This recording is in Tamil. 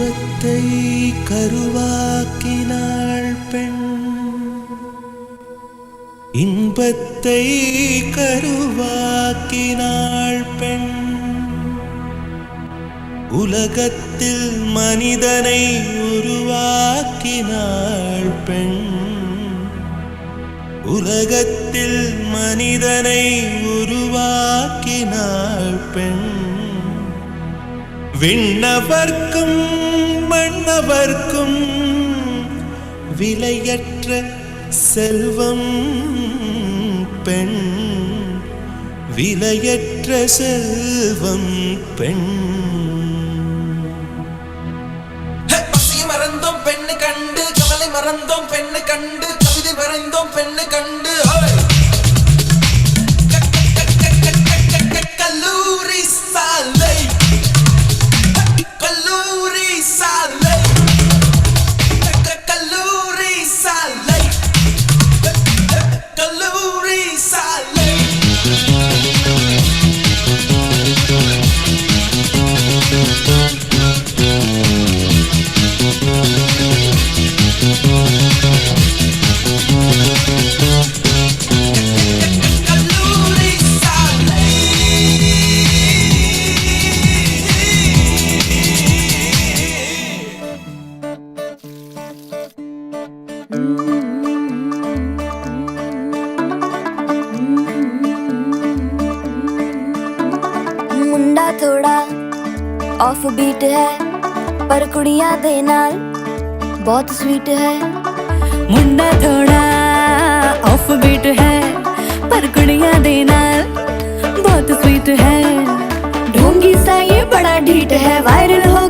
இன்பத்தை கருவாக்கினாள் பெண், இன்பத்தை கருவாக்கினாள் பெண். உலகத்தில் மனிதனை உருவாக்கினாள் பெண், உலகத்தில் மனிதனை உருவாக்கினாள் பெண். விண்ணவர்க்கும் மண்ணவர்க்கும் விலையற்ற செல்வம் பெண், விலையற்ற செல்வம் பெண். மறந்தோம் பெண்ணு கண்டு, கவலை மறந்தோம் பெண்ணு கண்டு, கவிதை வரைந்தோம் பெண்ணு கண்டு. கல்லூரி சாலை, கல்லூரி சாலை, கல்லூரி சாலை, கல்லூரி சாலை. मुंडा थोड़ा ऑफ बीट है पर कुड़ियां दे नाल बहुत स्वीट है। मुंडा थोड़ा ऑफ बीट है पर कुड़ियां दे नाल बहुत स्वीट है। ढोंगी सा ये बड़ा ढीठ है, वायरल हो